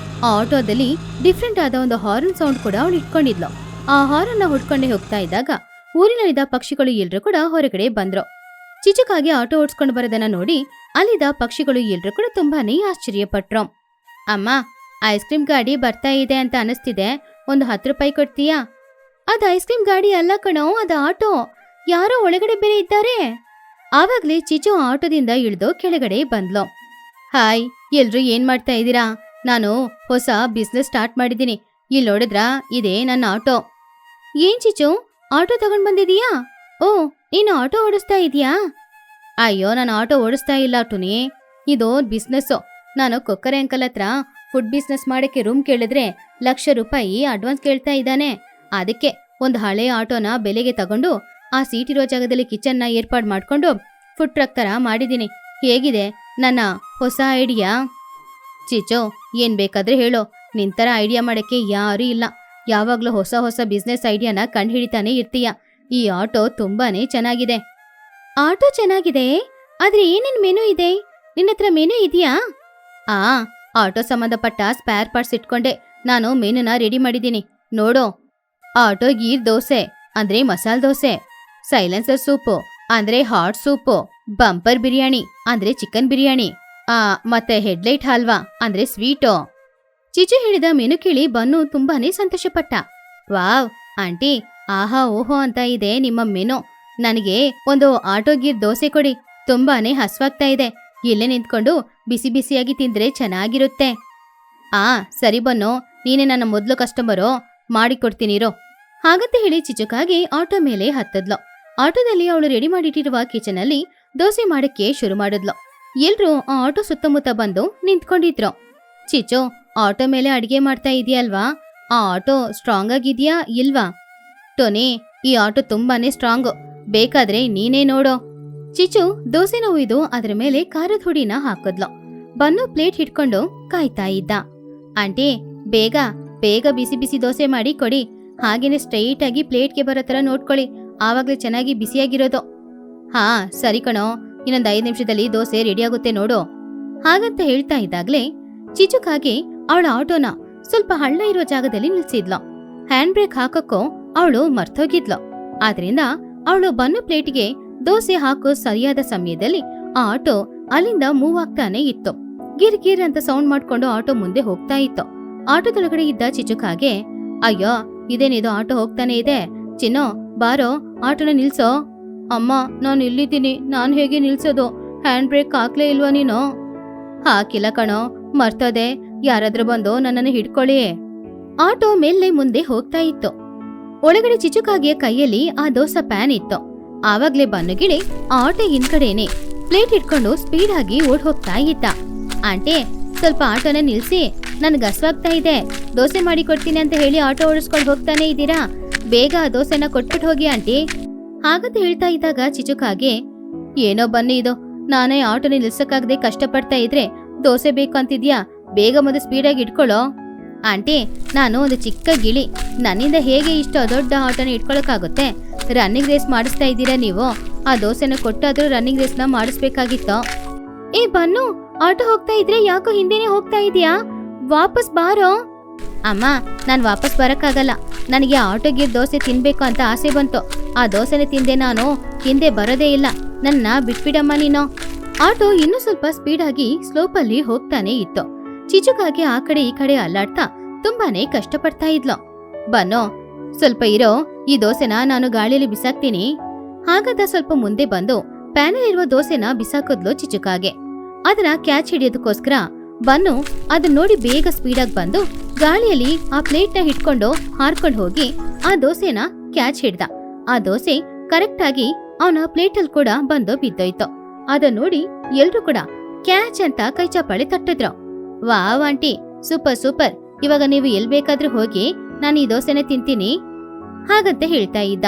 ಆ ಆಟೋದಲ್ಲಿ ಡಿಫ್ರೆಂಟ್ ಆದ ಒಂದು ಹಾರ್ನ್ ಸೌಂಡ್ ಕೂಡ ಅವಳು ಇಟ್ಕೊಂಡಿದ್ಲು. ಆ ಹಾರನ್ನ ಹುಡ್ಕೊಂಡೇ ಹೋಗ್ತಾ ಇದ್ದಾಗ ಊರಿನಲ್ಲಿದ್ದ ಪಕ್ಷಿಗಳು ಎಲ್ರು ಕೂಡ ಹೊರಗಡೆ ಬಂದ್ರು. ಚಿಚುಕಾಗೆ ಆಟೋ ಓಡಿಸ್ಕೊಂಡು ಬರೋದನ್ನ ನೋಡಿ ಅಲ್ಲಿದ್ದ ಪಕ್ಷಿಗಳು ಎಲ್ರು ಕೂಡ ತುಂಬಾನೇ ಆಶ್ಚರ್ಯಪಟ್ರು. ಅಮ್ಮ, ಐಸ್ ಕ್ರೀಮ್ ಗಾಡಿ ಬರ್ತಾ ಇದೆ ಅಂತ ಅನಿಸ್ತಿದೆ, ಒಂದು 10 ರೂಪಾಯಿ ಕೊಡ್ತೀಯಾ? ಅದು ಐಸ್ ಕ್ರೀಮ್ ಗಾಡಿ ಅಲ್ಲ ಕಣೋ, ಅದು ಆಟೋ. ಯಾರೋ ಒಳಗಡೆ ಬೇರೆ ಇದ್ದಾರೆ. ಆವಾಗ್ಲೇ ಚಿಚು ಆಟೋದಿಂದ ಇಳಿದು ಕೆಳಗಡೆ ಬಂದ್ಲು. ಹಾಯ್, ಎಲ್ರು ಏನ್ ಮಾಡ್ತಾ ಇದ್ದೀರಾ? ನಾನು ಹೊಸ ಬಿಸ್ನೆಸ್ ಸ್ಟಾರ್ಟ್ ಮಾಡಿದ್ದೀನಿ. ಇಲ್ಲಿ ನೋಡಿದ್ರಾ, ಇದೇ ನನ್ನ ಆಟೋ. ಏನ್ ಚಿಚು, ಆಟೋ ತಗೊಂಡ್ ಬಂದಿದೀಯಾ? ಓ, ನೀನು ಆಟೋ ಓಡಿಸ್ತಾ ಇದೀಯಾ? ಅಯ್ಯೋ, ನಾನು ಆಟೋ ಓಡಿಸ್ತಾ ಇಲ್ಲ ಟುನಿ, ಇದು ಬಿಸ್ನೆಸ್ಸು. ನಾನು ಕೊಕ್ಕರೆ ಅಂಕಲ್ ಹತ್ರ ಫುಡ್ ಬಿಸ್ನೆಸ್ ಮಾಡಕ್ಕೆ ರೂಮ್ ಕೇಳಿದ್ರೆ 1 ಲಕ್ಷ ರೂಪಾಯಿ ಅಡ್ವಾನ್ಸ್ ಕೇಳ್ತಾ ಇದ್ದಾನೆ. ಅದಕ್ಕೆ ಒಂದು ಹಳೆ ಆಟೋನ ಬೆಲೆಗೆ ತಗೊಂಡು ಆ ಸೀಟ್ ಇರೋ ಜಾಗದಲ್ಲಿ ಕಿಚನ್ನ ಏರ್ಪಾಡು ಮಾಡ್ಕೊಂಡು ಫುಡ್ ಟ್ರಕ್ ತರ ಮಾಡಿದ್ದೀನಿ. ಹೇಗಿದೆ ನನ್ನ ಹೊಸ ಐಡಿಯಾ? ಚಿಚು, ಏನ್ ಬೇಕಾದ್ರೆ ಹೇಳೋ, ನಿಂತರ ಐಡಿಯಾ ಮಾಡಕ್ಕೆ ಯಾರೂ ಇಲ್ಲ. ಯಾವಾಗ್ಲೂ ಹೊಸ ಹೊಸ ಬಿಸ್ನೆಸ್ ಐಡಿಯಾನ ಕಂಡುಹಿಡಿತಾನೆ ಇರ್ತೀಯ. ಈ ಆಟೋ ತುಂಬಾನೇ ಚೆನ್ನಾಗಿದೆ. ಆಟೋ ಚೆನ್ನಾಗಿದೆ, ಆದ್ರೆ ಏನೇನ್ ಮೆನು ಇದೆ? ನಿನ್ನತ್ರ ಮೆನು ಇದೆಯಾ? ಆಟೋ ಸಂಬಂಧಪಟ್ಟ ಸ್ಪೇರ್ ಪಾರ್ಟ್ಸ್ ಇಟ್ಕೊಂಡೆ ನಾನು ಮೆನುನ ರೆಡಿ ಮಾಡಿದ್ದೀನಿ. ನೋಡೋ, ಆಟೋ ಗೀರ್ ದೋಸೆ ಅಂದ್ರೆ ಮಸಾಲೆ ದೋಸೆ, ಸೈಲೆನ್ಸರ್ ಸೂಪು ಅಂದ್ರೆ ಹಾಟ್ ಸೂಪು, ಬಂಪರ್ ಬಿರಿಯಾನಿ ಅಂದ್ರೆ ಚಿಕನ್ ಬಿರಿಯಾನಿ, ಮತ್ತೆ ಹೆಡ್ಲೈಟ್ ಹಲ್ವಾ ಅಂದ್ರೆ ಸ್ವೀಟು. ಚಿಚು ಹೇಳಿದ ಮೆನು ಕೇಳಿ ಬನ್ನು ತುಂಬಾನೇ ಸಂತೋಷಪಟ್ಟ. ವಾವ್ ಆಂಟಿ, ಆಹಾ ಓಹೋ ಅಂತ ಇದೆ ನಿಮ್ಮ ಮೆನು. ನನಗೆ ಒಂದು ಆಟೋ ಗೀರ್ ದೋಸೆ ಕೊಡಿ, ತುಂಬಾನೇ ಹಸ್ವಾಗ್ತಾ ಇದೆ. ಇಲ್ಲೇ ನಿಂತ್ಕೊಂಡು ಬಿಸಿ ಬಿಸಿಯಾಗಿ ತಿಂದ್ರೆ ಚೆನ್ನಾಗಿರುತ್ತೆ. ಸರಿ ಬನ್ನು, ನೀನೇ ನನ್ನ ಮೊದಲು ಕಸ್ಟಮರು, ಮಾಡಿಕೊಡ್ತೀನಿರೋ. ಹಾಗಂತ ಹೇಳಿ ಚಿಚುಕಾಗಿ ಆಟೋ ಮೇಲೆ ಹತ್ತದ್ಲು. ಆಟೋದಲ್ಲಿ ಅವಳು ರೆಡಿ ಮಾಡಿಟ್ಟಿರುವ ಕಿಚನ್ ಅಲ್ಲಿ ದೋಸೆ ಮಾಡಕ್ಕೆ ಶುರು ಮಾಡಿದ್ಲು. ಎಲ್ರೂ ಆ ಆಟೋ ಸುತ್ತಮುತ್ತ ಬಂದು ನಿಂತ್ಕೊಂಡಿದ್ರು. ಚಿಚು, ಆಟೋ ಮೇಲೆ ಅಡಿಗೆ ಮಾಡ್ತಾ ಇದೆಯಲ್ವಾ? ಆ ಆಟೋ ಸ್ಟ್ರಾಂಗ್ ಆಗಿದ್ಯಾ ಇಲ್ವಾ? ಟೋನಿ, ಈ ಆಟೋ ತುಂಬಾನೇ ಸ್ಟ್ರಾಂಗು, ಬೇಕಾದ್ರೆ ನೀನೇ ನೋಡೋ. ಚಿಚು ದೋಸೆನ ಒಯ್ದು ಅದ್ರ ಮೇಲೆ ಖಾರದ ಹುಡಿನ ಹಾಕಿದ್ಲು. ಬನ್ನು ಪ್ಲೇಟ್ ಹಿಡ್ಕೊಂಡು ಕಾಯ್ತಾ ಇದ್ದ. ಆಂಟಿ, ಬೇಗ ಬೇಗ ಬಿಸಿ ಬಿಸಿ ದೋಸೆ ಮಾಡಿ ಕೊಡಿ, ಹಾಗೇನೆ ಸ್ಟ್ರೈಟ್ ಆಗಿ ಪ್ಲೇಟ್ಗೆ ಬರೋ ತರ ನೋಡ್ಕೊಳ್ಳಿ, ಆವಾಗ್ಲೇ ಚೆನ್ನಾಗಿ ಬಿಸಿಯಾಗಿರೋದು. ಸರಿ ಕಣೋ, ಇನ್ನೊಂದು 5 ನಿಮಿಷದಲ್ಲಿ ದೋಸೆ ರೆಡಿ ಆಗುತ್ತೆ ನೋಡು. ಹಾಗಂತ ಹೇಳ್ತಾ ಇದ್ದಾಗ್ಲೇ ಚಿಚುಕಾಗೆ ಅವಳ ಆಟೋನ ಸ್ವಲ್ಪ ಹಳ್ಳ ಇರೋ ಜಾಗದಲ್ಲಿ ನಿಲ್ಸಿದ್ಲು. ಹ್ಯಾಂಡ್ ಬ್ರೇಕ್ ಹಾಕಕ್ಕೋ ಅವಳು ಮರ್ತೋಗಿದ್ಲು. ಆದ್ರಿಂದ ಅವಳು ಬನ್ನು ಪ್ಲೇಟ್ಗೆ ದೋಸೆ ಹಾಕೋ ಸರಿಯಾದ ಸಮಯದಲ್ಲಿ ಆ ಆಟೋ ಅಲ್ಲಿಂದ ಮೂವ್ ಆಗ್ತಾನೆ ಇತ್ತು. ಗಿರ್ ಗಿರ್ ಅಂತ ಸೌಂಡ್ ಮಾಡ್ಕೊಂಡು ಆಟೋ ಮುಂದೆ ಹೋಗ್ತಾ ಇತ್ತು. ಆಟೋದೊಳಗಡೆ ಇದ್ದ ಚಿಚುಕಾಗೆ, ಅಯ್ಯೋ ಇದೇನಿದು, ಆಟೋ ಹೋಗ್ತಾನೆ ಇದೆ. ಚಿನ್ನೋ ಬಾರೋ, ಆಟೋನ ನಿಲ್ಸೋ. ಅಮ್ಮ, ನಾನು ಇಲ್ಲಿದ್ದೀನಿ, ನಾನು ಹೇಗೆ ನಿಲ್ಸೋದು? ಹ್ಯಾಂಡ್ ಬ್ರೇಕ್ ಹಾಕ್ಲೇ ಇಲ್ವಾ ನೀನು? ಹಾಕಿಲ್ಲ ಕಣೋ, ಮರ್ತೋದೆ, ಯಾರಾದ್ರೂ ಬಂದು ನನ್ನನ್ನು ಹಿಡ್ಕೊಳ್ಳಿ. ಆಟೋ ಮೇಲೆ ಮುಂದೆ ಹೋಗ್ತಾ ಇತ್ತು. ಒಳಗಡೆ ಚಿಚುಕಾಗಿಯ ಕೈಯಲ್ಲಿ ಆ ದೋಸೆ ಪ್ಯಾನ್ ಇತ್ತು. ಆವಾಗ್ಲೇ ಬನ್ನುಗಿಳಿ ಆ ಆಟೋ ಹಿಂದ್ಗಡೆನೆ ಪ್ಲೇಟ್ ಇಟ್ಕೊಂಡು ಸ್ಪೀಡ್ ಆಗಿ ಓಡ್ ಹೋಗ್ತಾ ಇದ್ದ. ಆಂಟಿ, ಸ್ವಲ್ಪ ಆಟೋನ ನಿಲ್ಸಿ, ನನ್ಗೆ ಹಸ್ವಾಗ್ತಾ ಇದೆ, ದೋಸೆ ಮಾಡಿ ಕೊಡ್ತೀನಿ ಅಂತ ಹೇಳಿ ಆಟೋ ಓಡಿಸ್ಕೊಂಡು ಹೋಗ್ತಾನೆ ಇದ್ದೀರಾ, ಬೇಗ ದೋಸೆನ ಕೊಟ್ಬಿಟ್ಟು ಹೋಗಿ ಆಂಟಿ. ಹಾಗಂತ ಹೇಳ್ತಾ ಇದ್ದಾಗ ಚಿಚುಕಾಗೆ, ಏನೋ ಬನ್ನಿ ಇದು, ನಾನೇ ಆಟೋನ ನಿಲ್ಸಕ್ಕಾಗದೆ ಕಷ್ಟಪಡ್ತಾ ಇದ್ರೆ ದೋಸೆ ಬೇಕು ಅಂತಿದ್ಯಾ, ಬೇಗ ಮೊದಲು ಸ್ಪೀಡಾಗಿ ಇಟ್ಕೊಳ್ಳೋ. ಆಂಟಿ, ನಾನು ಒಂದು ಚಿಕ್ಕ ಗಿಳಿ, ನನ್ನಿಂದ ಹೇಗೆ ಇಷ್ಟು ದೊಡ್ಡ ಆಟೋನ ಇಟ್ಕೊಳಕ್ಕಾಗುತ್ತೆ? ರನ್ನಿಂಗ್ ರೇಸ್ ಮಾಡಿಸ್ತಾ ಇದ್ದೀರಾ ನೀವು, ಆ ದೋಸೆನ ಕೊಟ್ಟಾದ್ರೂ ರನ್ನಿಂಗ್ ರೇಸ್ನ ಮಾಡಿಸ್ಬೇಕಾಗಿತ್ತು. ಬನ್ನು, ಆಟೋ ಹೋಗ್ತಾ ಇದ್ರೆ ಯಾಕೋ ಹಿಂದೆನೆ ಹೋಗ್ತಾ ಇದೀಯಾ? ವಾಪಸ್ ಬಾರೋ. ಅಮ್ಮ, ನಾನ್ ವಾಪಸ್ ಬರಕ್ಕಾಗಲ್ಲ, ನನಗೆ ಆಟೋ ಗೀರ್ ದೋಸೆ ತಿನ್ಬೇಕು ಅಂತ ಆಸೆ ಬಂತು, ಆ ದೋಸೆನ ತಿಂದೆ ನಾನು ಹಿಂದೆ ಬರೋದೇ ಇಲ್ಲ, ನನ್ನ ಬಿಟ್ಬಿಡಮ್ಮ ನೀನು. ಆಟೋ ಇನ್ನೂ ಸ್ವಲ್ಪ ಸ್ಪೀಡ್ ಆಗಿ ಸ್ಲೋಪಲ್ಲಿ ಹೋಗ್ತಾನೆ ಇತ್ತು. ಚಿಚುಕಾಗೆ ಆ ಕಡೆ ಈ ಕಡೆ ಅಲ್ಲಾಡ್ತಾ ತುಂಬಾನೇ ಕಷ್ಟಪಡ್ತಾ ಇದ್ಲು. ಬನ್ನೋ, ಸ್ವಲ್ಪ ಇರೋ, ಈ ದೋಸೆನ ನಾನು ಗಾಳಿಯಲ್ಲಿ ಬಿಸಾಕ್ತೀನಿ. ಹಾಗಂತ ಸ್ವಲ್ಪ ಮುಂದೆ ಬಂದು ಪ್ಯಾನಲ್ಲಿರುವ ದೋಸೆನ ಬಿಸಾಕಿದ್ಲು ಚಿಚುಕಾಗೆ. ಅದನ್ನ ಕ್ಯಾಚ್ ಹಿಡಿಯೋದಕ್ಕೋಸ್ಕರ ಬನ್ನು ಅದನ್ನ ನೋಡಿ ಬೇಗ ಸ್ಪೀಡಾಗಿ ಬಂದು ಗಾಳಿಯಲ್ಲಿ ಆ ಪ್ಲೇಟ್ನ ಹಿಡ್ಕೊಂಡು ಹಾರ್ಕೊಂಡು ಹೋಗಿ ಆ ದೋಸೆನ ಕ್ಯಾಚ್ ಹಿಡ್ದ. ಆ ದೋಸೆ ಕರೆಕ್ಟ್ ಆಗಿ ಅವನ ಪ್ಲೇಟಲ್ಲಿ ಕೂಡ ಬಂದು ಬಿದ್ದೋಯ್ತು. ಅದನ್ನ ನೋಡಿ ಎಲ್ರು ಕೂಡ ಕ್ಯಾಚ್ ಅಂತ ಕೈ ಚಪ್ಪಾಳೆ ತಟ್ಟಿದ್ರು. ವಾವ್ ಆಂಟಿ, ಸೂಪರ್ ಸೂಪರ್, ಇವಾಗ ನೀವು ಎಲ್ ಬೇಕಾದ್ರೂ ಹೋಗಿ, ನಾನು ಈ ದೋಸೆನ ತಿಂತೀನಿ ಹಾಗಂತ ಹೇಳ್ತಾ ಇದ್ದ.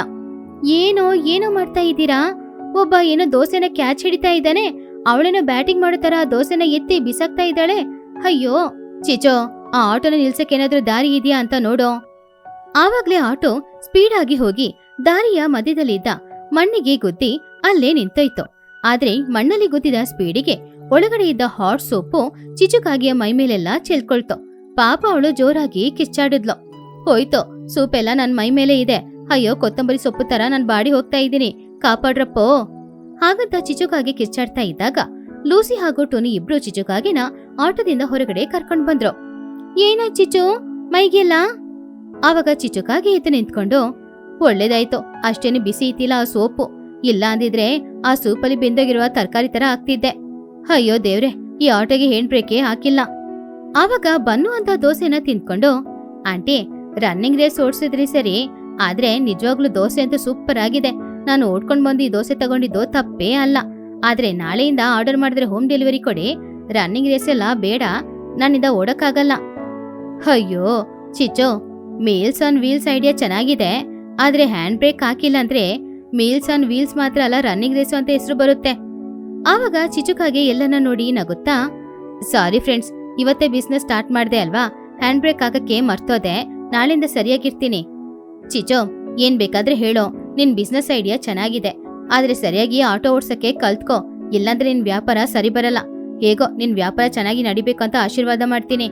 ಏನೋ ಮಾಡ್ತಾ ಇದ್ದೀರಾ? ಒಬ್ಬ ಏನೋ ದೋಸೆನ ಕ್ಯಾಚ್ ಹಿಡಿತಾ ಇದ್ದಾನೆ, ಅವಳೇನೋ ಬ್ಯಾಟಿಂಗ್ ಮಾಡೋ ತರ ದೋಸೆನ ಎತ್ತಿ ಬಿಸಾಕ್ತಾ ಇದ್ದಾಳೆ. ಅಯ್ಯೋ ಚಿಚೋ, ಆ ಆಟೋನ ನಿಲ್ಸಕ್ಕೇನಾದ್ರೂ ದಾರಿ ಇದೆಯಾ ಅಂತ ನೋಡೋ. ಆವಾಗ್ಲೇ ಆಟೋ ಸ್ಪೀಡ್ ಆಗಿ ಹೋಗಿ ದಾರಿಯ ಮಧ್ಯದಲ್ಲಿದ್ದ ಮಣ್ಣಿಗೆ ಗುದ್ದಿ ಅಲ್ಲೇ ನಿಂತೋಯ್ತು. ಆದ್ರೆ ಮಣ್ಣಲ್ಲಿ ಗುದ್ದಿದ ಸ್ಪೀಡಿಗೆ ಒಳಗಡೆ ಇದ್ದ ಹಾಟ್ ಸೋಪು ಚಿಚುಕಾಗಿಯ ಮೈಮೇಲೆಲ್ಲ ಚೆಲ್ಕೊಳ್ತು. ಪಾಪ ಅವಳು ಜೋರಾಗಿ ಕಿಚ್ಚಾಡಿದ್ಲು. ಹೋಯ್ತು, ಸೂಪೆಲ್ಲ ನನ್ ಮೈ ಮೇಲೆ ಇದೆ, ಅಯ್ಯೋ ಕೊತ್ತಂಬರಿ ಸೊಪ್ಪು ತರ ನಾನ್ ಬಾಡಿ ಹೋಗ್ತಾ ಇದ್ದೀನಿ, ಕಾಪಾಡ್ರಪ್ಪೋ. ಹಾಗಂತ ಚಿಚುಕಾಗಿ ಕಿಚ್ಚಾಡ್ತಾ ಇದ್ದಾಗ ಲೂಸಿ ಹಾಗೂ ಟೋನಿ ಇಬ್ರು ಚಿಚುಕಾಗಿನ ಆಟೋದಿಂದ ಹೊರಗಡೆ ಕರ್ಕೊಂಡ್ ಬಂದ್ರು. ಏನಾಯ್ತು ಚಿಚು, ಮೈಗೆಲ್ಲ? ಆವಾಗ ಚಿಚುಕಾಗಿ ಎದ್ದು ನಿಂತ್ಕೊಂಡು, ಒಳ್ಳೇದಾಯ್ತು, ಅಷ್ಟೇನು ಬಿಸಿ ಇತ್ತಿಲ್ಲ ಆ ಸೋಪು, ಇಲ್ಲ ಅಂದಿದ್ರೆ ಆ ಸೂಪಲ್ಲಿ ಬೆಂದೋಗಿರುವ ತರಕಾರಿ ತರ ಆಗ್ತಿದ್ದೆ. ಅಯ್ಯೋ ದೇವ್ರೆ, ಈ ಆಟೋಗೆ ಹ್ಯಾಂಡ್ ಬ್ರೇಕೇ ಹಾಕಿಲ್ಲ. ಆವಾಗ ಬನ್ನು ಅಂತ ದೋಸೆನ ತಿಂದ್ಕೊಂಡು, ಆಂಟಿ, ರನ್ನಿಂಗ್ ರೇಸ್ ಓಡಿಸಿದ್ರಿ ಸರಿ, ಆದ್ರೆ ನಿಜವಾಗ್ಲೂ ದೋಸೆ ಅಂತೂ ಸೂಪರ್ ಆಗಿದೆ, ನಾನು ಓಡ್ಕೊಂಡ್ ಬಂದು ಈ ದೋಸೆ ತಗೊಂಡಿದ್ದು ತಪ್ಪೇ ಅಲ್ಲ. ಆದ್ರೆ ನಾಳೆಯಿಂದ ಆರ್ಡರ್ ಮಾಡಿದ್ರೆ ಹೋಮ್ ಡೆಲಿವರಿ ಕೊಡಿ, ರನ್ನಿಂಗ್ ರೇಸ್ ಎಲ್ಲ ಬೇಡ, ನನ್ನಿಂದ ಓಡಕ್ಕಾಗಲ್ಲ. ಅಯ್ಯೋ ಚಿಚೋ, ಮೀಲ್ಸ್ ಆನ್ ವೀಲ್ಸ್ ಐಡಿಯಾ ಚೆನ್ನಾಗಿದೆ, ಆದ್ರೆ ಹ್ಯಾಂಡ್ ಬ್ರೇಕ್ ಹಾಕಿಲ್ಲ ಅಂದ್ರೆ ಮೀಲ್ಸ್ ಆನ್ ವೀಲ್ಸ್ ಮಾತ್ರ ಅಲ್ಲ, ರನ್ನಿಂಗ್ ರೇಸು ಅಂತ ಹೆಸರು ಬರುತ್ತೆ. ಆವಾಗ ಚಿಚುಕಾಗೆ ಎಲ್ಲನ್ನ ನೋಡಿ ನಗುತ್ತಾ, ಸಾರಿ ಫ್ರೆಂಡ್ಸ್, ಇವತ್ತೇ ಬಿಸ್ನೆಸ್ ಸ್ಟಾರ್ಟ್ ಮಾಡ್ದೆ ಅಲ್ವಾ, ಹ್ಯಾಂಡ್ ಬ್ರೇಕ್ ಹಾಕಕ್ಕೆ ಮರ್ತೋದೆ, ನಾಳೆಯಿಂದ ಸರಿಯಾಗಿರ್ತೀನಿ. ಚಿಚೋ, ಏನ್ ಬೇಕಾದ್ರೆ ಹೇಳೋ, ನಿನ್ ಬಿಸ್ನೆಸ್ ಐಡಿಯಾ ಚೆನ್ನಾಗಿದೆ, ಆದ್ರೆ ಸರಿಯಾಗಿ ಆಟೋ ಓಡ್ಸಕ್ಕೆ ಕಲ್ತ್ಕೋ, ಇಲ್ಲಾಂದ್ರೆ ನಿನ್ ವ್ಯಾಪಾರ ಸರಿ ಬರಲ್ಲ. ಹೇಗೋ ನಿನ್ ವ್ಯಾಪಾರ ಚೆನ್ನಾಗಿ ನಡಿಬೇಕು ಅಂತ ಆಶೀರ್ವಾದ ಮಾಡ್ತೀನಿ.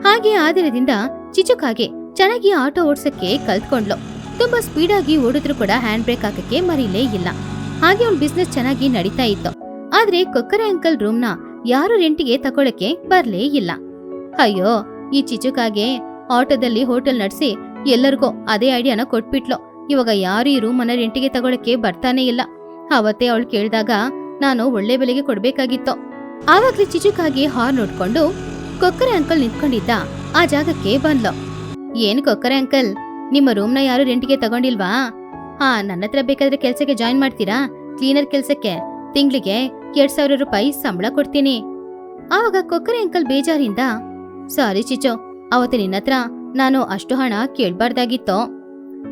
ಹಾಗೆ ಆ ದಿನದಿಂದ ಚಿಚುಕಾಗೆ ಚೆನ್ನಾಗಿ ಆಟೋ ಓಡ್ಸಕ್ಕೆ ಕಲ್ತ್ಕೊಂಡ್ಲು. ತುಂಬಾ ಸ್ಪೀಡಾಗಿ ಓಡಿದ್ರು ಕೂಡ ಹ್ಯಾಂಡ್ ಬ್ರೇಕ್ ಹಾಕಕ್ಕೆ ಮರೀಲೇ ಇಲ್ಲ. ಹಾಗೆ ಅವ್ಳ ಬಿಸ್ನೆಸ್ ಚೆನ್ನಾಗಿ ನಡೀತಾ ಇತ್ತು. ಆದ್ರೆ ಕೊಕ್ಕರೆ ಅಂಕಲ್ ರೂಮ್ನ ಯಾರು ರೆಂಟಿಗೆ ತಗೊಳಕ್ಕೆ ಬರ್ಲೇ ಇಲ್ಲ. ಅಯ್ಯೋ, ಈ ಚಿಚುಕಾಗೆ ಆಟೋದಲ್ಲಿ ಹೋಟೆಲ್ ನಡೆಸಿ ಎಲ್ಲರಿಗೂ ಅದೇ ಐಡಿಯಾನ ಕೊಟ್ಬಿಟ್ಲು. ಇವಾಗ ಯಾರು ಈ ರೂಮನ್ನ ರೆಂಟಿಗೆ ತಗೊಳಕ್ಕೆ ಬರ್ತಾನೆ ಇಲ್ಲ. ಅವತ್ತೇ ಅವಳು ಕೇಳಿದಾಗ ನಾನು ಒಳ್ಳೆ ಬೆಲೆಗೆ ಕೊಡ್ಬೇಕಾಗಿತ್ತು. ಆವಾಗ್ಲೇ ಚಿಚುಕಾಗಿ ಹಾರ್ ನೋಡ್ಕೊಂಡು ಕೊಕ್ಕರೆ ಅಂಕಲ್ ನಿಂತ್ಕೊಂಡಿದ್ದ ಆ ಜಾಗಕ್ಕೆ ಬಂದ್ಲು. ಏನ್ ಕೊಕ್ಕರೆ ಅಂಕಲ್, ನಿಮ್ಮ ರೂಮ್ನ ಯಾರು ರೆಂಟಿಗೆ ತಗೊಂಡಿಲ್ವಾ? ನನ್ನ ಹತ್ರ ಬೇಕಾದ್ರೆ ಕೆಲ್ಸಕ್ಕೆ ಜಾಯಿನ್ ಮಾಡ್ತೀರಾ? ಕ್ಲೀನರ್ ಕೆಲ್ಸಕ್ಕೆ ತಿಂಗ್ಳಿಗೆ 2,000 ರೂಪಾಯಿ ಸಂಬಳ ಕೊಡ್ತೀನಿ. ಆವಾಗ ಕೊಕ್ಕರೆ ಅಂಕಲ್ ಬೇಜಾರಿಂದ, ಸಾರಿ ಚಿಚೋ, ಅವತ್ತು ನಿನ್ನತ್ರ ನಾನು ಅಷ್ಟು ಹಣ ಕೇಳ್ಬಾರ್ದಾಗಿತ್ತು.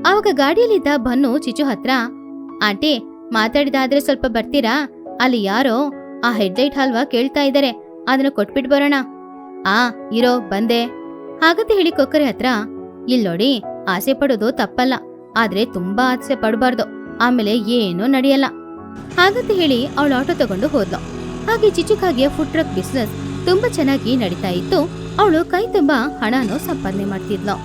ಆವಾಗ ಗಾಡಿಯಲ್ಲಿದ್ದ ಬನ್ನು ಚಿಚು ಹತ್ರ, ಆಂಟಿ ಮಾತಾಡಿದಾದ್ರೆ ಸ್ವಲ್ಪ ಬರ್ತೀರಾ? ಅಲ್ಲಿ ಯಾರೋ ಆ ಹೆಡ್ಲೈಟ್ ಹಲ್ವಾ ಕೇಳ್ತಾ ಇದ್ದಾರೆ, ಅದನ್ನ ಕೊಟ್ಬಿಟ್ ಬರೋಣ. ಇರೋ ಬಂದೆ ಹಾಗಂತ ಹೇಳಿ ಕೊಕ್ಕರೆ ಹತ್ರ, ಇಲ್ಲೋಡಿ, ಆಸೆ ಪಡೋದು ತಪ್ಪಲ್ಲ, ಆದ್ರೆ ತುಂಬಾ ಆಸೆ ಪಡಬಾರ್ದು, ಆಮೇಲೆ ಏನೂ ನಡೆಯಲ್ಲ ಹಾಗಂತ ಹೇಳಿ ಅವಳು ಆಟೋ ತಗೊಂಡು ಹೋದ್ಲು. ಹಾಗೆ ಚಿಚುಕಾಗಿಯ ಫುಡ್ ಟ್ರಕ್ ಬಿಸ್ನೆಸ್ ತುಂಬಾ ಚೆನ್ನಾಗಿ ನಡೀತಾ ಇತ್ತು. ಅವಳು ಕೈ ತುಂಬಾ ಹಣನೂ ಸಂಪಾದನೆ ಮಾಡ್ತಿದ್ಲು.